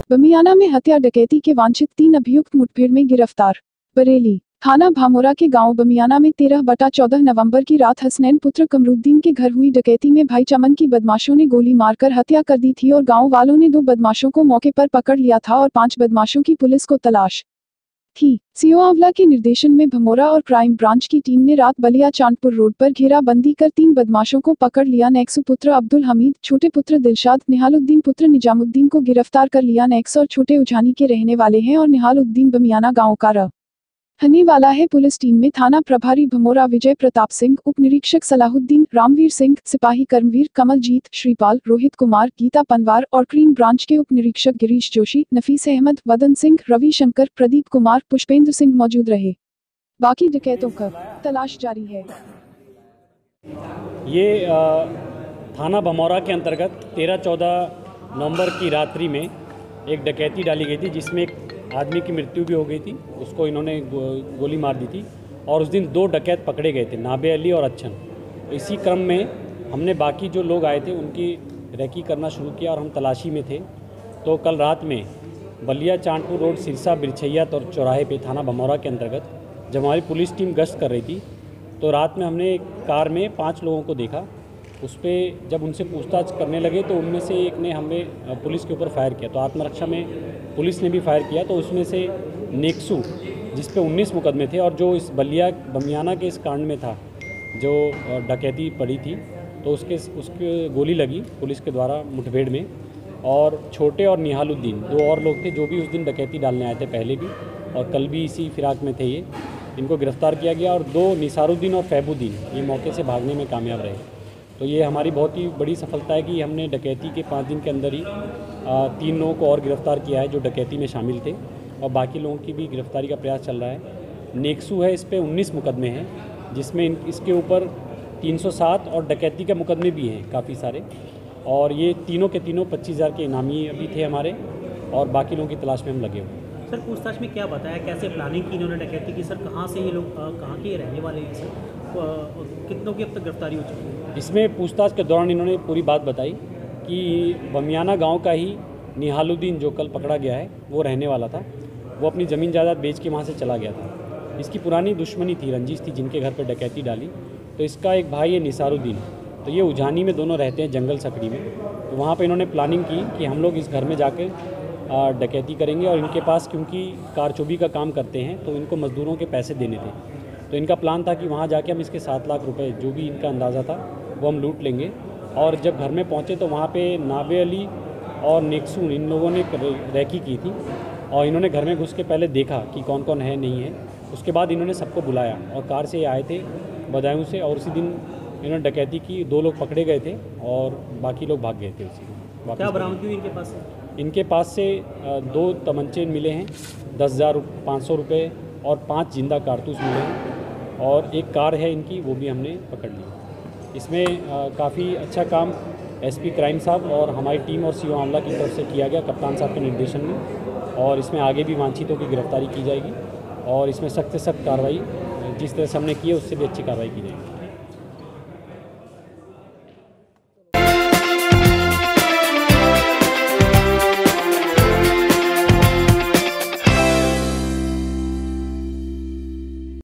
बमियाना में हत्या डकैती के वांछित 3 अभियुक्त मुठभेड़ में गिरफ्तार। बरेली थाना भामोरा के गांव बमियाना में 13/14 नवंबर की रात हसनैन पुत्र कमरुद्दीन के घर हुई डकैती में भाई चमन की बदमाशों ने गोली मारकर हत्या कर दी थी और गांव वालों ने 2 बदमाशों को मौके पर पकड़ लिया था और 5 बदमाशों की पुलिस को तलाश थी। सीओ आंवला के निर्देशन में भमोरा और क्राइम ब्रांच की टीम ने रात बलिया चांदपुर रोड पर घेराबंदी कर 3 बदमाशों को पकड़ लिया। नेक्सू पुत्र अब्दुल हमीद, छोटे पुत्र दिलशाद, निहालुद्दीन पुत्र निजामुद्दीन को गिरफ्तार कर लिया। नेक्स और छोटे उजानी के रहने वाले हैं और निहालुद्दीन बमियाना गांव का रहने वाला है। पुलिस टीम में थाना प्रभारी भमोरा विजय प्रताप सिंह, उप निरीक्षक सलाहुद्दीन, रामवीर सिंह, सिपाही कर्मवीर, कमलजीत, श्रीपाल, रोहित कुमार, गीता पनवार और क्रीम ब्रांच के उप निरीक्षक गिरीश जोशी, नफीस अहमद, वदन सिंह, रवि शंकर, प्रदीप कुमार, पुष्पेंद्र सिंह मौजूद रहे। बाकी डकैतों का तलाश जारी है। ये थाना भमोरा के अंतर्गत 13-14 नवंबर की रात्रि में एक डकैती डाली गई थी जिसमें एक आदमी की मृत्यु भी हो गई थी। उसको इन्होंने गोली मार दी थी और उस दिन 2 डकैत पकड़े गए थे, नाबे अली और अच्छन। इसी क्रम में हमने बाकी जो लोग आए थे उनकी रेकी करना शुरू किया और हम तलाशी में थे। तो कल रात में बलिया चांदपुर रोड सिरसा बिरछैया और चौराहे पे थाना भमोरा के अंतर्गत जब हमारी पुलिस टीम गश्त कर रही थी तो रात में हमने एक कार में 5 लोगों को देखा। उस पर जब उनसे पूछताछ करने लगे तो उनमें से एक ने हमें पुलिस के ऊपर फायर किया, तो आत्मरक्षा में पुलिस ने भी फायर किया। तो उसमें से नेक्सू जिस पे 19 मुकदमे थे और जो इस बमियाना के इस कांड में था जो डकैती पड़ी थी तो उसके गोली लगी पुलिस के द्वारा मुठभेड़ में। और छोटे और निहालुद्दीन 2 और लोग थे जो भी उस दिन डकैती डालने आए थे, पहले भी और कल भी इसी फिराक में थे। इनको गिरफ्तार किया गया और 2 निसारुद्दीन और फैबुद्दीन ये मौके से भागने में कामयाब रहे। तो ये हमारी बहुत ही बड़ी सफलता है कि हमने डकैती के 5 दिन के अंदर ही 3 लोगों को और गिरफ्तार किया है जो डकैती में शामिल थे और बाकी लोगों की भी गिरफ्तारी का प्रयास चल रहा है। नेक्सू है, इस पे 19 मुकदमे हैं जिसमें इसके ऊपर 307 और डकैती के मुकदमे भी हैं काफ़ी सारे। और ये तीनों के तीनों 25,000 के इनामी अभी थे हमारे और बाकी लोगों की तलाश में हम लगे हुए हैं। सर पूछताछ में क्या बताया, कैसे प्लानिंग की इन्होंने डकैती की? सर कहाँ से ये लोग कहाँ के रहने वाले हैं सर? कितनों की अब तक गिरफ्तारी हो चुकी है? इसमें पूछताछ के दौरान इन्होंने पूरी बात बताई कि बमियाना गांव का ही निहालुद्दीन जो कल पकड़ा गया है वो रहने वाला था। वो अपनी ज़मीन जायदाद बेच के वहाँ से चला गया था। इसकी पुरानी दुश्मनी थी, रंजिश थी जिनके घर पर डकैती डाली। तो इसका एक भाई है निसारुद्दीन, तो ये उजानी में दोनों रहते हैं जंगल सकड़ी में। तो वहाँ पर इन्होंने प्लानिंग की कि हम लोग इस घर में जाकर डकैती करेंगे और इनके पास क्योंकि कारचोबी का काम करते हैं तो इनको मज़दूरों के पैसे देने थे। तो इनका प्लान था कि वहाँ जाके हम इसके 7 लाख रुपए जो भी इनका अंदाज़ा था वो हम लूट लेंगे। और जब घर में पहुँचे तो वहाँ पे नाबे अली और नेक्सू इन लोगों ने रैकी की थी और इन्होंने घर में घुस के पहले देखा कि कौन कौन है नहीं है। उसके बाद इन्होंने सबको बुलाया और कार से आए थे बदायूं से और उसी दिन इन्होंने डकैती की। 2 लोग पकड़े गए थे और बाकी लोग भाग गए थे उसी दिन। क्या बरामदगी हुई इनके पास से? इनके पास से 2 तमंचे मिले हैं, 10,500 रुपये और 5 जिंदा कारतूस मिले हैं और एक कार है इनकी, वो भी हमने पकड़ ली। इसमें काफ़ी अच्छा काम एसपी क्राइम साहब और हमारी टीम और सीओ आंवला की तरफ से किया गया कप्तान साहब के निर्देशन में। और इसमें आगे भी वांछितों की गिरफ्तारी की जाएगी और इसमें सख्त से सख्त कार्रवाई जिस तरह से हमने की है उससे भी अच्छी कार्रवाई की जाएगी।